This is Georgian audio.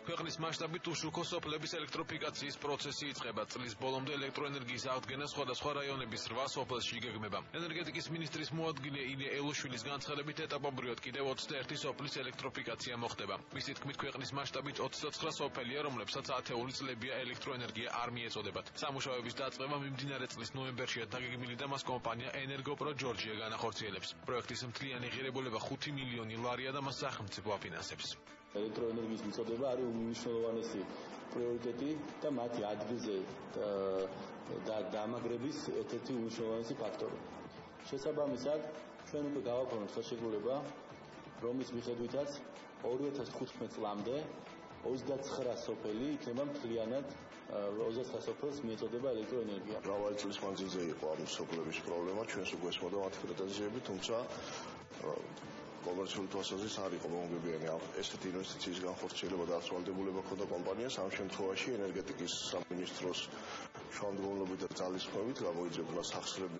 ქვეყნის მასშტაბით უშუქო სოფლების ელექტროფიკაციის პროცესი იწყება. წლის ბოლომდე ელექტროენერგიის აღდგენა სხვადასხვა რაიონების 8 სოფელში იგეგმება. ენერგეტიკის მინისტრის მოადგილე ილია ელუშვილის განცხადებით ეტაპობრივად კიდევ 21 სოფლის ელექტროფიკაცია მოხდება. მისი თქმით, ქვეყნის მასშტაბით 29 სოფელია, რომლებსაც ათეული წლებია ელექტროენერგია არ მიეწოდებათ. სამუშაოების დაწყება მიმდინარე წლის ნოემბერშია დაგეგმილი და მას კომპანია ენერგოპრო ჯორჯია განახორციელებს. პროექტის მთლიანი ღირებულება 5 მილიონი ლარია და მას სახელმწიფო აფინანსებს. ელექტროენერგიის მიწოდება არის უმნიშვნელოვანესი პრიორიტეტი და მათი ადგილზე დამაგრების ერთ-ერთი უმნიშვნელოვანესი ფაქტორი. შესაბამისად, ჩვენ უკვე გავაფორმეთ ხელშეკრულება, რომლის მიხედვითაც 2015 წლამდე 29 სოფელი იქნება მთლიანად 29 სოფელს მიეწოდება ელექტროენერგია. მრავალი წლის მანძილზე იყო ამ სოფლების პრობლემა, ჩვენს უკვე ესმოდა მათი პრეტენზიები, თუმცა კომერციული თვალსაზრისით არ იყო მომგებიანი ესეთი ინვესტიციის განხორციელება და ვალდებულება ქონდა კომპანიას. ამ შემთხვევაში ენერგეტიკის სამინისტროს შუამდგომლობით და ძალისხმევით გამოიძებნა სახსრები